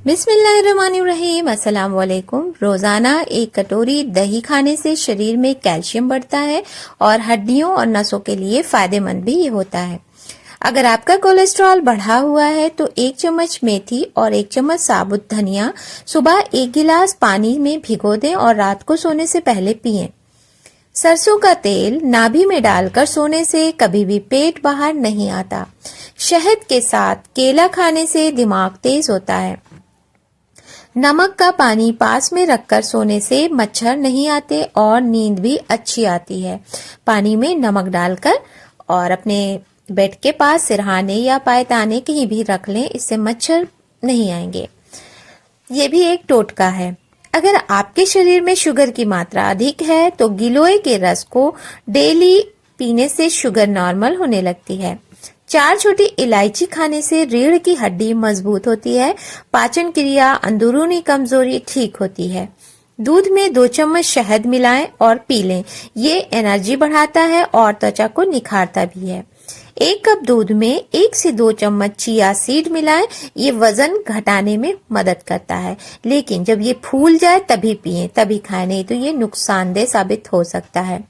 बिस्मिल्लाहिर्रहमानिर्रहीम। अस्सलाम वालेकुम। रोजाना एक कटोरी दही खाने से शरीर में कैल्शियम बढ़ता है और हड्डियों और नसों के लिए फायदेमंद भी ये होता है। अगर आपका कोलेस्ट्रॉल बढ़ा हुआ है तो 1 चम्मच मेथी और 1 चम्मच साबुत धनिया सुबह 1 गिलास पानी में भिगो दें और रात को सोने से पहले पिएं। सरसों का तेल नाभि में डालकर सोने से कभी भी पेट बाहर नहीं आता। शहद के साथ केला खाने से दिमाग तेज होता है। नमक का पानी पास में रखकर सोने से मच्छर नहीं आते और नींद भी अच्छी आती है। पानी में नमक डालकर और अपने बेड के पास सिरहाने या पायदाने कहीं भी रख लें, इससे मच्छर नहीं आएंगे। ये भी एक टोटका है। अगर आपके शरीर में शुगर की मात्रा अधिक है तो गिलोय के रस को डेली पीने से शुगर नॉर्मल होने लगती है। 4 छोटी इलायची खाने से रीढ़ की हड्डी मजबूत होती है। पाचन क्रिया, अंदरूनी कमजोरी ठीक होती है। दूध में 2 चम्मच शहद मिलाएं और पी लें। ये एनर्जी बढ़ाता है और त्वचा को निखारता भी है। 1 कप दूध में 1 से 2 चम्मच चिया सीड मिलाएं। ये वजन घटाने में मदद करता है, लेकिन जब ये फूल जाए तभी पिएं, तभी खाएं, नहीं तो ये नुकसानदेह साबित हो सकता है।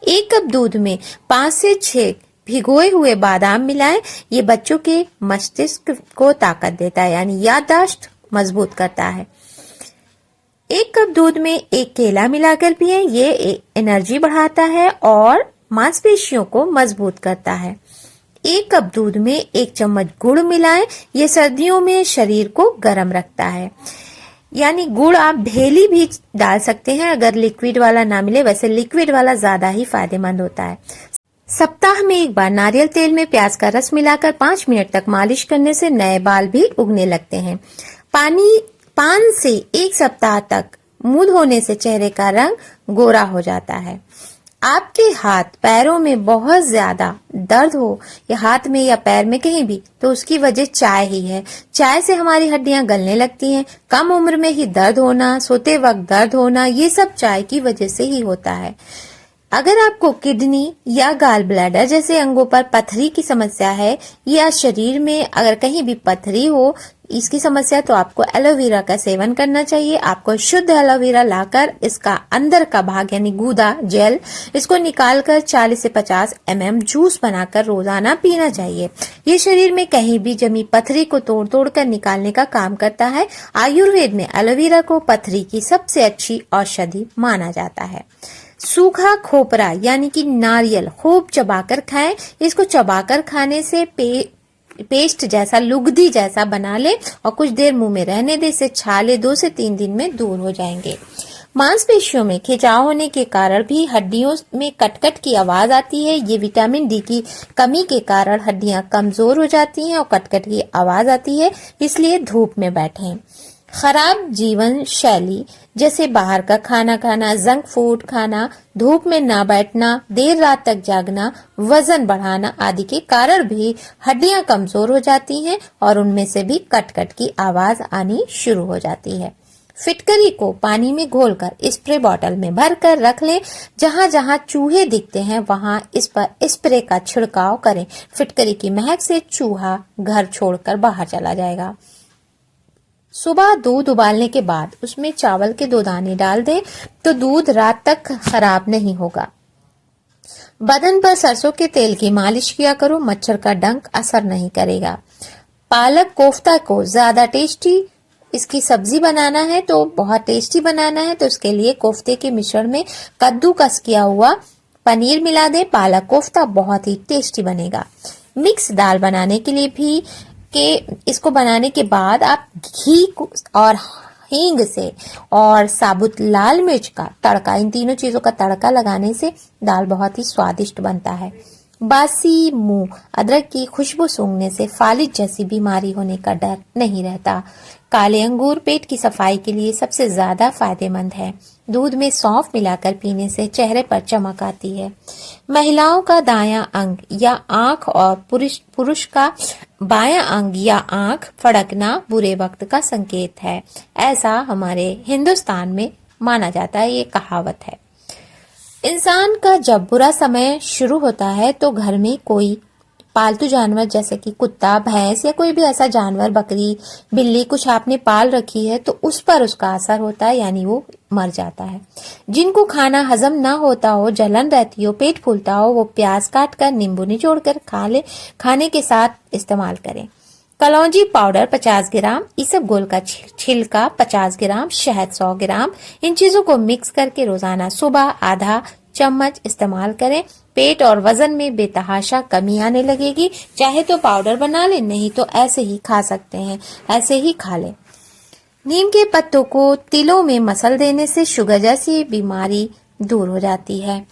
1 कप दूध में 5 से 6 भिगोए हुए बादाम मिलाएं। ये बच्चों के मस्तिष्क को ताकत देता है, यानी याददाश्त मजबूत करता है। 1 कप दूध में 1 केला मिलाकर पिएं। ये एनर्जी बढ़ाता है और मांसपेशियों को मजबूत करता है। 1 कप दूध में 1 चम्मच गुड़ मिलाएं। ये सर्दियों में शरीर को गर्म रखता है। यानी गुड़ आप ढेली भी डाल सकते हैं अगर लिक्विड वाला ना मिले। वैसे लिक्विड वाला ज्यादा ही फायदेमंद होता है। सप्ताह में 1 बार नारियल तेल में प्याज का रस मिलाकर 5 मिनट तक मालिश करने से नए बाल भी उगने लगते हैं। पान से 1 सप्ताह तक मुंह धोने से चेहरे का रंग गोरा हो जाता है। आपके हाथ पैरों में बहुत ज्यादा दर्द हो, या हाथ में या पैर में कहीं भी, तो उसकी वजह चाय ही है। चाय से हमारी हड्डियां गलने लगती हैं। कम उम्र में ही दर्द होना, सोते वक्त दर्द होना, ये सब चाय की वजह से ही होता है। अगर आपको किडनी या गाल ब्लैडर जैसे अंगों पर पथरी की समस्या है, या शरीर में अगर कहीं भी पथरी हो, इसकी समस्या, तो आपको एलोवेरा का सेवन करना चाहिए। आपको शुद्ध एलोवेरा लाकर इसका अंदर का भाग यानी गूदा जेल, इसको निकालकर 40 से 50 ml जूस बनाकर रोजाना पीना चाहिए। ये शरीर में कहीं भी जमी पथरी को तोड़ तोड़ कर निकालने का काम करता है। आयुर्वेद में एलोवेरा को पथरी की सबसे अच्छी औषधि माना जाता है। सूखा खोपरा यानी कि नारियल खूब चबाकर खाएं। इसको चबाकर खाने से पेस्ट जैसा, लुगदी जैसा बना ले और कुछ देर मुंह में रहने दे। इससे छाले 2 से 3 दिन में दूर हो जाएंगे। मांसपेशियों में खिंचाव होने के कारण भी हड्डियों में कटकट की आवाज आती है। ये विटामिन डी की कमी के कारण हड्डियां कमजोर हो जाती हैं और कटकट की आवाज आती है। इसलिए धूप में बैठें। खराब जीवन शैली जैसे बाहर का खाना खाना, जंक फूड खाना, धूप में ना बैठना, देर रात तक जागना, वजन बढ़ाना आदि के कारण भी हड्डियां कमजोर हो जाती हैं और उनमें से भी कटकट की आवाज आनी शुरू हो जाती है। फिटकरी को पानी में घोलकर स्प्रे बॉटल में भरकर रख लें। जहां जहां चूहे दिखते हैं वहां इस पर स्प्रे का छिड़काव करें। फिटकरी की महक से चूहा घर छोड़कर बाहर चला जाएगा। सुबह दूध उबालने के बाद उसमें चावल के 2 दाने डाल दें तो दूध रात तक खराब नहीं होगा। बदन पर सरसों के तेल की मालिश किया करो, मच्छर का डंक असर नहीं करेगा। पालक कोफ्ता को ज्यादा टेस्टी इसकी सब्जी बनाना है, तो बहुत टेस्टी बनाना है, तो उसके लिए कोफ्ते के मिश्रण में कद्दूकस किया हुआ पनीर मिला दें। पालक कोफ्ता बहुत ही टेस्टी बनेगा। मिक्स दाल बनाने के लिए भी इसको बनाने के बाद आप घी और हींग से और साबुत लाल मिर्च का तड़का, इन तीनों चीजों का तड़का लगाने से दाल बहुत ही स्वादिष्ट बनता है। बासी मुंह, अदरक की खुशबू सूंघने से फालिज जैसी बीमारी होने का डर नहीं रहता। काले अंगूर पेट की सफाई के लिए सबसे ज्यादा फायदेमंद है। दूध में सौंफ मिलाकर पीने से चेहरे पर चमक आती है। महिलाओं का दायां अंग या आंख और पुरुष का बायां अंग या आंख फड़कना बुरे वक्त का संकेत है। ऐसा हमारे हिंदुस्तान में माना जाता है, ये कहावत है। इंसान का जब बुरा समय शुरू होता है तो घर में कोई पालतू जानवर जैसे कि कुत्ता, भैंस या कोई भी ऐसा जानवर, बकरी, बिल्ली कुछ आपने पाल रखी है तो उस पर उसका असर होता है, यानी वो मर जाता है। जिनको खाना हजम ना होता हो, जलन रहती हो, पेट फूलता हो, वो प्याज काट कर, नींबू निचोड़ कर खाने के साथ इस्तेमाल करें। कलौंजी पाउडर 50 ग्राम, इसबगोल का छिलका 50 ग्राम, शहद 100 ग्राम, इन चीजों को मिक्स करके रोजाना सुबह आधा चम्मच इस्तेमाल करें। पेट और वजन में बेतहाशा कमी आने लगेगी। चाहे तो पाउडर बना ले, नहीं तो ऐसे ही खा सकते हैं, ऐसे ही खा ले। नीम के पत्तों को तिलों में मसल देने से शुगर जैसी बीमारी दूर हो जाती है।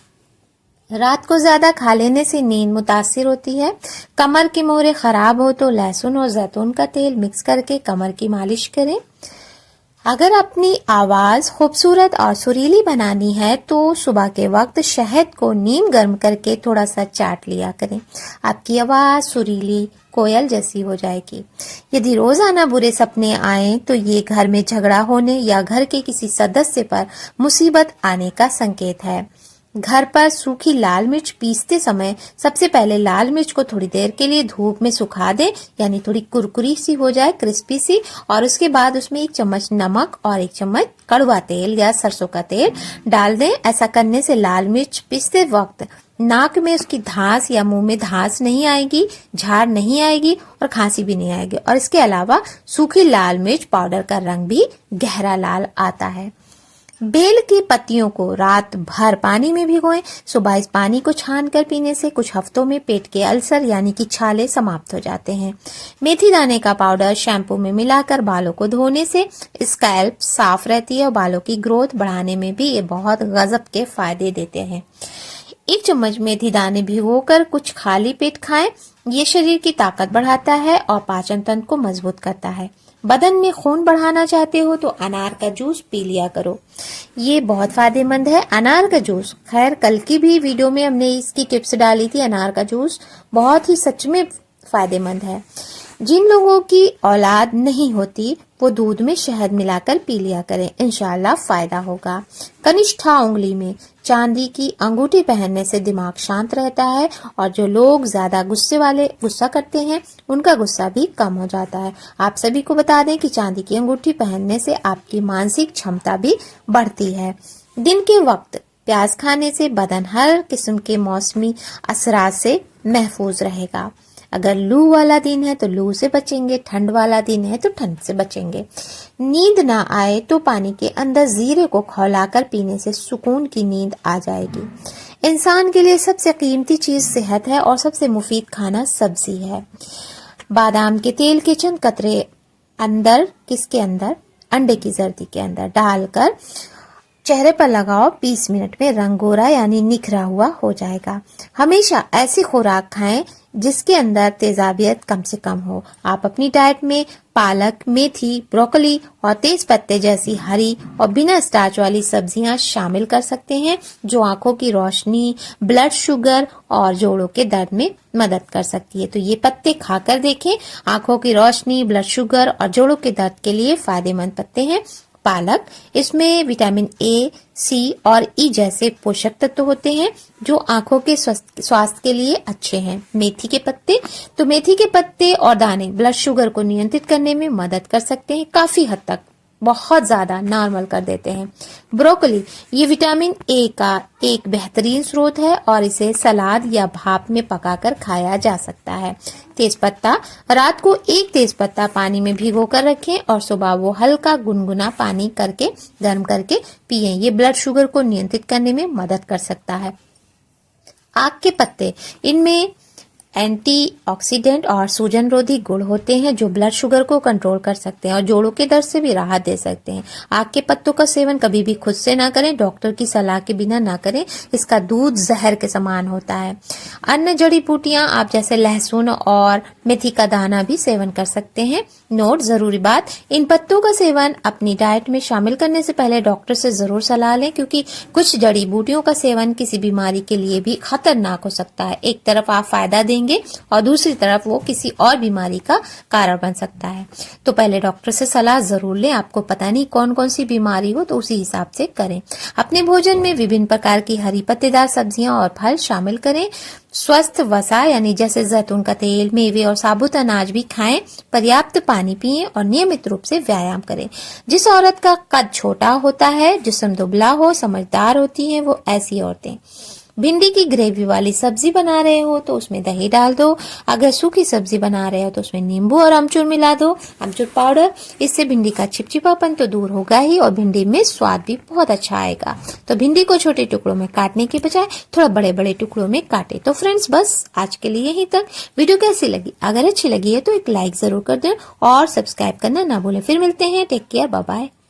रात को ज्यादा खा लेने से नींद मुतासिर होती है। कमर के मोहरे खराब हो तो लहसुन और जैतून का तेल मिक्स करके कमर की मालिश करें। अगर अपनी आवाज खूबसूरत और सुरीली बनानी है तो सुबह के वक्त शहद को नीम गर्म करके थोड़ा सा चाट लिया करें। आपकी आवाज सुरीली कोयल जैसी हो जाएगी। यदि रोजाना बुरे सपने आए तो ये घर में झगड़ा होने या घर के किसी सदस्य पर मुसीबत आने का संकेत है। घर पर सूखी लाल मिर्च पीसते समय सबसे पहले लाल मिर्च को थोड़ी देर के लिए धूप में सुखा दें, यानी थोड़ी कुरकुरी सी हो जाए, क्रिस्पी सी, और उसके बाद उसमें 1 चम्मच नमक और 1 चम्मच कड़वा तेल या सरसों का तेल डाल दें। ऐसा करने से लाल मिर्च पीसते वक्त नाक में उसकी धांस या मुंह में धांस नहीं आएगी, झाड़ नहीं आएगी और खांसी भी नहीं आएगी। और इसके अलावा सूखी लाल मिर्च पाउडर का रंग भी गहरा लाल आता है। बेल की पत्तियों को रात भर पानी में भिगोएं। सुबह इस पानी को छानकर पीने से कुछ हफ्तों में पेट के अल्सर यानी कि छाले समाप्त हो जाते हैं। मेथी दाने का पाउडर शैम्पू में मिलाकर बालों को धोने से स्कैल्प साफ रहती है और बालों की ग्रोथ बढ़ाने में भी ये बहुत गजब के फायदे देते हैं। 1 चम्मच मेथी दाने भिगोकर कुछ खाली पेट खाएं। ये शरीर की ताकत बढ़ाता है और पाचन तंत्र को मजबूत करता है। बदन में खून बढ़ाना चाहते हो तो अनार का जूस पी लिया करो, ये बहुत फायदेमंद है। अनार का जूस, खैर कल की भी वीडियो में हमने इसकी टिप्स डाली थी। अनार का जूस बहुत ही सच में फायदेमंद है। जिन लोगों की औलाद नहीं होती वो दूध में शहद मिलाकर पी लिया करें, इंशाल्लाह फायदा होगा। कनिष्ठा उंगली में चांदी की अंगूठी पहनने से दिमाग शांत रहता है और जो लोग ज्यादा गुस्सा करते हैं उनका गुस्सा भी कम हो जाता है। आप सभी को बता दें कि चांदी की अंगूठी पहनने से आपकी मानसिक क्षमता भी बढ़ती है। दिन के वक्त प्याज खाने से बदन हर किस्म के मौसमी असरात से महफूज रहेगा। अगर लू वाला दिन है तो लू से बचेंगे, ठंड वाला दिन है तो ठंड से बचेंगे। नींद ना आए तो पानी के अंदर जीरे को खौलाकर पीने से सुकून की नींद आ जाएगी। इंसान के लिए सबसे कीमती चीज सेहत है और सबसे मुफीद खाना सब्जी है। बादाम के तेल के चंद कतरे किसके अंदर अंडे की जर्दी के अंदर डालकर चेहरे पर लगाओ। 20 मिनट में रंग गोरा यानी निखरा हुआ हो जाएगा। हमेशा ऐसी खुराक खाएं जिसके अंदर तेजाबियत कम से कम हो। आप अपनी डाइट में पालक, मेथी, ब्रोकली और तेज पत्ते जैसी हरी और बिना स्टार्च वाली सब्जियां शामिल कर सकते हैं जो आंखों की रोशनी, ब्लड शुगर और जोड़ों के दर्द में मदद कर सकती है। तो ये पत्ते खाकर देखें। आंखों की रोशनी, ब्लड शुगर और जोड़ों के दर्द के लिए फायदेमंद पत्ते हैं। पालक, इसमें विटामिन ए, सी और ई जैसे पोषक तत्व होते हैं जो आंखों के स्वास्थ्य के लिए अच्छे हैं। मेथी के पत्ते और दाने ब्लड शुगर को नियंत्रित करने में मदद कर सकते हैं, काफी हद तक, बहुत ज्यादा नॉर्मल कर देते हैं। ब्रोकली, ये विटामिन ए का एक बेहतरीन स्रोत है और इसे सलाद या भाप में पकाकर खाया जा सकता है। तेजपत्ता, रात को 1 तेजपत्ता पानी में भिगो कर रखें और सुबह वो हल्का गुनगुना पानी करके गर्म करके पिएं। ये ब्लड शुगर को नियंत्रित करने में मदद कर सकता है। आक के पत्ते, इनमें एंटीऑक्सीडेंट और सूजन रोधी गुण होते हैं जो ब्लड शुगर को कंट्रोल कर सकते हैं और जोड़ों के दर्द से भी राहत दे सकते हैं। आक के पत्तों का सेवन कभी भी खुद से ना करें, डॉक्टर की सलाह के बिना ना करें। इसका दूध जहर के समान होता है। अन्य जड़ी बूटियां आप जैसे लहसुन और मेथी का दाना भी सेवन कर सकते हैं। नोट, जरूरी बात, इन पत्तों का सेवन अपनी डाइट में शामिल करने से पहले डॉक्टर से जरूर सलाह लें क्योंकि कुछ जड़ी बूटियों का सेवन किसी बीमारी के लिए भी खतरनाक हो सकता है। एक तरफ आप फायदा देंगे देंगे और दूसरी तरफ वो किसी और बीमारी का कारण बन सकता है। तो पहले डॉक्टर से सलाह जरूर लें। आपको पता नहीं कौन कौन सी बीमारी हो तो उसी हिसाब से करें। अपने भोजन में विभिन्न प्रकार की हरी पत्तेदार सब्जियां और फल शामिल करें। स्वस्थ वसा यानी जैसे जैतून का तेल, मेवे और साबुत अनाज भी खाएं। पर्याप्त पानी पिएं और नियमित रूप से व्यायाम करें। जिस औरत का कद छोटा होता है, जिस्म दुबला हो, समझदार होती हैं वो ऐसी औरतें। भिंडी की ग्रेवी वाली सब्जी बना रहे हो तो उसमें दही डाल दो। अगर सूखी सब्जी बना रहे हो तो उसमें नींबू और अमचूर मिला दो, अमचूर पाउडर। इससे भिंडी का चिपचिपापन तो दूर होगा ही और भिंडी में स्वाद भी बहुत अच्छा आएगा। तो भिंडी को छोटे टुकड़ों में काटने के बजाय थोड़ा बड़े बड़े टुकड़ों में काटे। तो फ्रेंड्स बस आज के लिए यहीं तक। वीडियो कैसी लगी? अगर अच्छी लगी है तो एक लाइक जरूर कर दें और सब्सक्राइब करना ना भूलें। फिर मिलते हैं। Take care, bye bye.